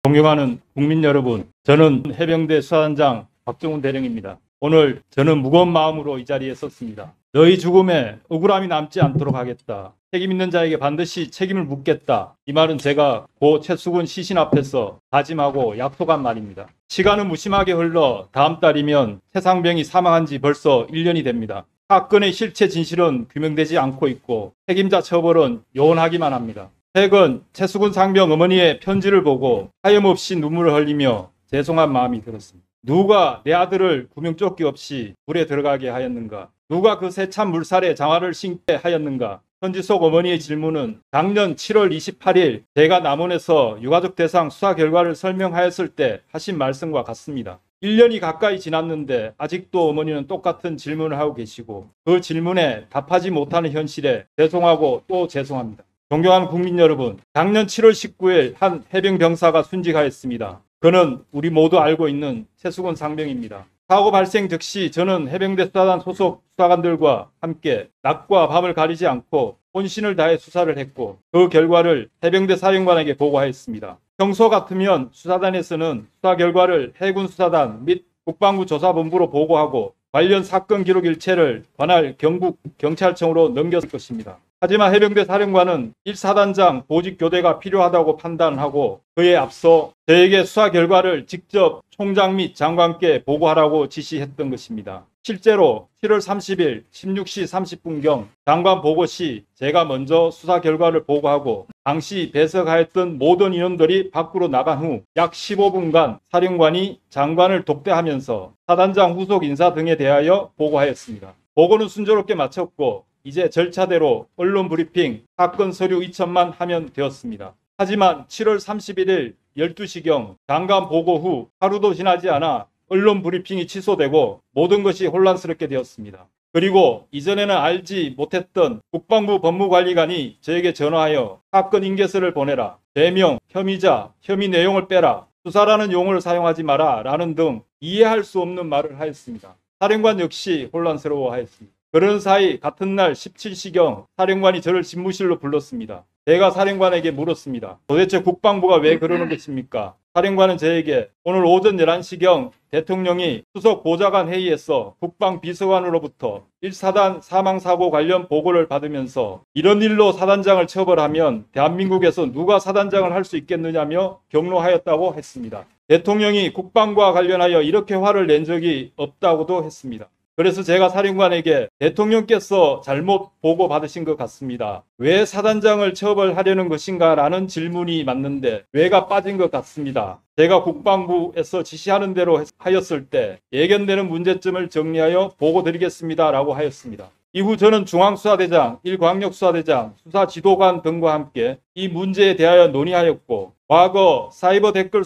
존경하는 국민 여러분, 저는 해병대 수사단장 박정훈 대령입니다. 오늘 저는 무거운 마음으로 이 자리에 섰습니다. 너희 죽음에 억울함이 남지 않도록 하겠다. 책임 있는 자에게 반드시 책임을 묻겠다. 이 말은 제가 고 최수근 시신 앞에서 다짐하고 약속한 말입니다. 시간은 무심하게 흘러 다음 달이면 최상병이 사망한 지 벌써 1년이 됩니다. 사건의 실체 진실은 규명되지 않고 있고 책임자 처벌은 요원하기만 합니다. 최근 최수근 상병 어머니의 편지를 보고 하염없이 눈물을 흘리며 죄송한 마음이 들었습니다. 누가 내 아들을 구명조끼 없이 물에 들어가게 하였는가? 누가 그 세찬 물살에 장화를 신게 하였는가? 편지 속 어머니의 질문은 작년 7월 28일 제가 남원에서 유가족 대상 수사 결과를 설명하였을 때 하신 말씀과 같습니다. 1년이 가까이 지났는데 아직도 어머니는 똑같은 질문을 하고 계시고 그 질문에 답하지 못하는 현실에 죄송하고 또 죄송합니다. 존경하는 국민 여러분, 작년 7월 19일 한 해병병사가 순직하였습니다. 그는 우리 모두 알고 있는 최수근 상병입니다. 사고 발생 즉시 저는 해병대 수사단 소속 수사관들과 함께 낮과 밤을 가리지 않고 혼신을 다해 수사를 했고 그 결과를 해병대 사령관에게 보고하였습니다. 평소 같으면 수사단에서는 수사 결과를 해군 수사단 및 국방부 조사본부로 보고하고 관련 사건 기록 일체를 관할 경북 경찰청으로 넘겼을 것입니다. 하지만 해병대 사령관은 1사단장 보직 교대가 필요하다고 판단하고 그에 앞서 저에게 수사 결과를 직접 총장 및 장관께 보고하라고 지시했던 것입니다. 실제로 7월 30일 16시 30분경 장관 보고 시 제가 먼저 수사 결과를 보고하고 당시 배석하였던 모든 인원들이 밖으로 나간 후 약 15분간 사령관이 장관을 독대하면서 사단장 후속 인사 등에 대하여 보고하였습니다. 보고는 순조롭게 마쳤고 이제 절차대로 언론 브리핑, 사건 서류 이첩만 하면 되었습니다. 하지만 7월 31일 12시경 장관 보고 후 하루도 지나지 않아 언론 브리핑이 취소되고 모든 것이 혼란스럽게 되었습니다. 그리고 이전에는 알지 못했던 국방부 법무관리관이 저에게 전화하여 사건 인계서를 보내라, 죄명, 혐의자, 혐의 내용을 빼라, 수사라는 용어를 사용하지 마라 라는 등 이해할 수 없는 말을 하였습니다. 사령관 역시 혼란스러워하였습니다. 그런 사이 같은 날 17시경 사령관이 저를 집무실로 불렀습니다. 제가 사령관에게 물었습니다. 도대체 국방부가 왜 그러는 것입니까? 사령관은 저에게 오늘 오전 11시경 대통령이 수석 보좌관 회의에서 국방비서관으로부터 1사단 사망사고 관련 보고를 받으면서 이런 일로 사단장을 처벌하면 대한민국에서 누가 사단장을 할 수 있겠느냐며 경로하였다고 했습니다. 대통령이 국방과 관련하여 이렇게 화를 낸 적이 없다고도 했습니다. 그래서 제가 사령관에게 대통령께서 잘못 보고 받으신 것 같습니다. 왜 사단장을 처벌하려는 것인가 라는 질문이 맞는데 왜가 빠진 것 같습니다. 제가 국방부에서 지시하는 대로 하였을 때 예견되는 문제점을 정리하여 보고 드리겠습니다 라고 하였습니다. 이후 저는 중앙수사대장, 1광역수사대장, 수사지도관 등과 함께 이 문제에 대하여 논의하였고 과거 사이버 댓글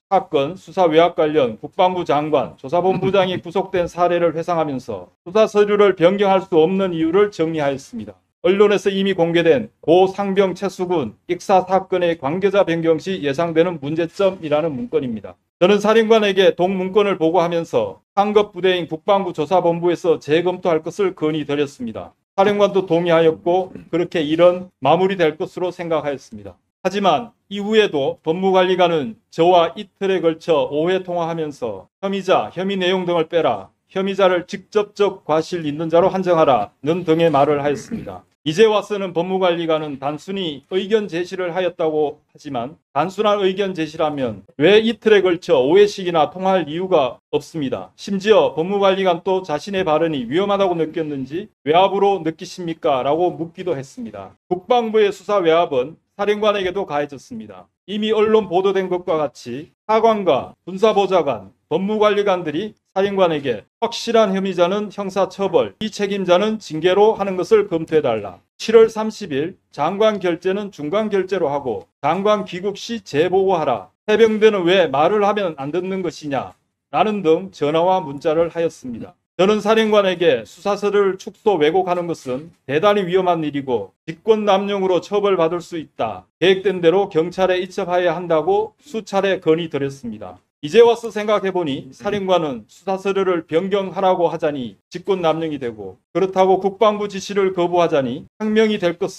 사건 수사 외압 관련 국방부 장관, 조사본부장이 구속된 사례를 회상하면서 수사 서류를 변경할 수 없는 이유를 정리하였습니다. 언론에서 이미 공개된 고 상병 최수근 익사 사건의 관계자 변경 시 예상되는 문제점이라는 문건입니다. 저는 사령관에게 동문건을 보고하면서 상급 부대인 국방부 조사본부에서 재검토할 것을 건의드렸습니다. 사령관도 동의하였고 그렇게 일은 마무리될 것으로 생각하였습니다. 하지만 이후에도 법무관리관은 저와 이틀에 걸쳐 5회 통화하면서 혐의자, 혐의 내용 등을 빼라, 혐의자를 직접적 과실 있는 자로 한정하라는 등의 말을 하였습니다. 이제 와서는 법무관리관은 단순히 의견 제시를 하였다고 하지만 단순한 의견 제시라면 왜 이틀에 걸쳐 5회씩이나 통화할 이유가 없습니다. 심지어 법무관리관도 자신의 발언이 위험하다고 느꼈는지 외압으로 느끼십니까? 라고 묻기도 했습니다. 국방부의 수사 외압은 사령관에게도 가해졌습니다. 이미 언론 보도된 것과 같이 하관과 군사보좌관, 법무관리관들이 사령관에게 확실한 혐의자는 형사처벌, 비책임자는 징계로 하는 것을 검토해달라. 7월 30일 장관 결재는 중간 결재로 하고 장관 귀국 시 재보고하라. 해병대는 왜 말을 하면 안 듣는 것이냐 라는 등 전화와 문자를 하였습니다. 저는 사령관에게 수사서를 축소 왜곡하는 것은 대단히 위험한 일이고 직권남용으로 처벌받을 수 있다. 계획된 대로 경찰에 이첩하여야 한다고 수차례 건의드렸습니다. 이제 와서 생각해보니 사령관은 수사서류를 변경하라고 하자니 직권남용이 되고 그렇다고 국방부 지시를 거부하자니 항명이 될 것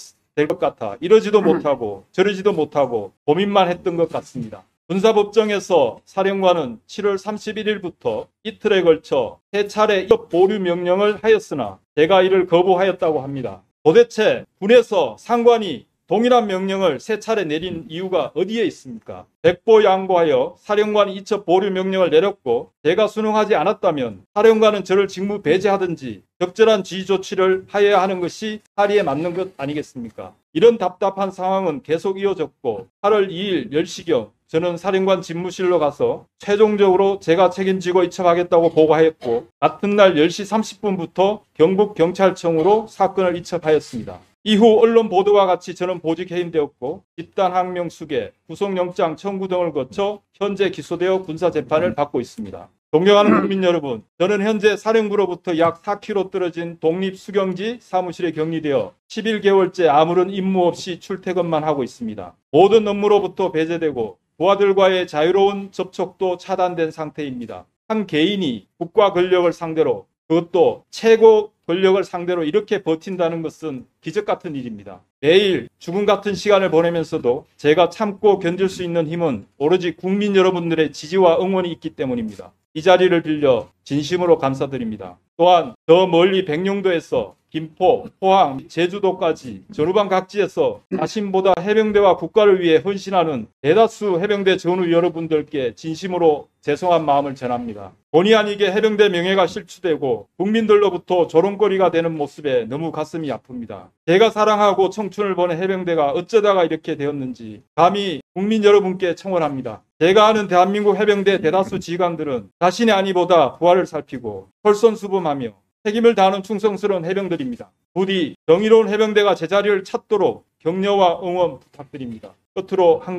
같아 이러지도 못하고 저러지도 못하고 고민만 했던 것 같습니다. 군사법정에서 사령관은 7월 31일부터 이틀에 걸쳐 3차례 입법 보류 명령을 하였으나 제가 이를 거부하였다고 합니다. 도대체 군에서 상관이 동일한 명령을 3차례 내린 이유가 어디에 있습니까? 백보양보하여 사령관이 이첩 보류 명령을 내렸고 제가 순응하지 않았다면 사령관은 저를 직무 배제하든지 적절한 지휘 조치를 하여야 하는 것이 사리에 맞는 것 아니겠습니까? 이런 답답한 상황은 계속 이어졌고 8월 2일 10시경 저는 사령관 집무실로 가서 최종적으로 제가 책임지고 이첩하겠다고 보고하였고 같은 날 10시 30분부터 경북경찰청으로 사건을 이첩하였습니다. 이후 언론 보도와 같이 저는 보직 해임되었고 집단 항명 수계, 구속영장 청구 등을 거쳐 현재 기소되어 군사재판을 받고 있습니다. 존경하는 국민 여러분, 저는 현재 사령부로부터 약 4km 떨어진 독립수경지 사무실에 격리되어 11개월째 아무런 임무 없이 출퇴근만 하고 있습니다. 모든 업무로부터 배제되고 부하들과의 자유로운 접촉도 차단된 상태입니다. 한 개인이 국가 권력을 상대로, 그것도 최고 권력을 상대로 이렇게 버틴다는 것은 기적 같은 일입니다. 매일 죽음 같은 시간을 보내면서도 제가 참고 견딜 수 있는 힘은 오로지 국민 여러분들의 지지와 응원이 있기 때문입니다. 이 자리를 빌려 진심으로 감사드립니다. 또한 더 멀리 백령도에서 김포, 포항, 제주도까지 전후방 각지에서 자신보다 해병대와 국가를 위해 헌신하는 대다수 해병대 전우 여러분들께 진심으로 죄송한 마음을 전합니다. 본의 아니게 해병대 명예가 실추되고 국민들로부터 조롱거리가 되는 모습에 너무 가슴이 아픕니다. 제가 사랑하고 청춘을 보낸 해병대가 어쩌다가 이렇게 되었는지 감히 국민 여러분께 청원합니다. 제가 아는 대한민국 해병대 대다수 지휘관들은 자신의 안위보다 부하를 살피고 솔선수범하며 책임을 다하는 충성스러운 해병들입니다. 부디 정의로운 해병대가 제자리를 찾도록 격려와 응원 부탁드립니다. 끝으로 한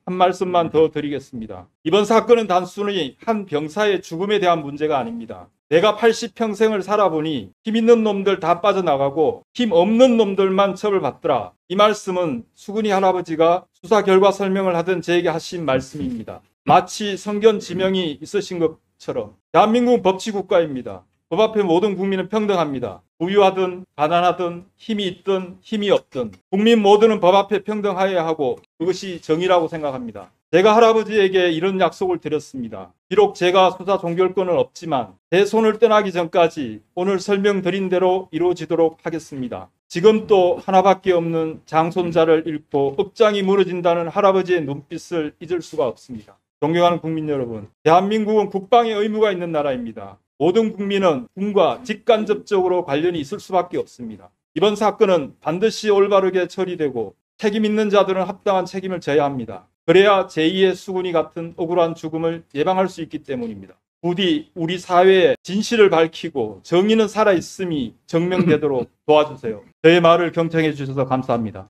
말씀만 더 드리겠습니다. 이번 사건은 단순히 한 병사의 죽음에 대한 문제가 아닙니다. 내가 80평생을 살아보니 힘 있는 놈들 다 빠져나가고 힘 없는 놈들만 처벌받더라. 이 말씀은 수근이 할아버지가 수사 결과 설명을 하던 저에게 하신 말씀입니다. 마치 성견 지명이 있으신 것처럼 대한민국은 법치국가입니다. 법 앞에 모든 국민은 평등합니다. 부유하든 가난하든 힘이 있든 힘이 없든 국민 모두는 법 앞에 평등하여야 하고 그것이 정의라고 생각합니다. 제가 할아버지에게 이런 약속을 드렸습니다. 비록 제가 수사 종결권은 없지만 제 손을 떠나기 전까지 오늘 설명드린 대로 이루어지도록 하겠습니다. 지금 또 하나밖에 없는 장손자를 잃고 억장이 무너진다는 할아버지의 눈빛을 잊을 수가 없습니다. 존경하는 국민 여러분, 대한민국은 국방의 의무가 있는 나라입니다. 모든 국민은 군과 직간접적으로 관련이 있을 수밖에 없습니다. 이번 사건은 반드시 올바르게 처리되고 책임 있는 자들은 합당한 책임을 져야 합니다. 그래야 제2의 수군이 같은 억울한 죽음을 예방할 수 있기 때문입니다. 부디 우리 사회의 진실을 밝히고 정의는 살아있음이 증명되도록 도와주세요. 저의 말을 경청해 주셔서 감사합니다.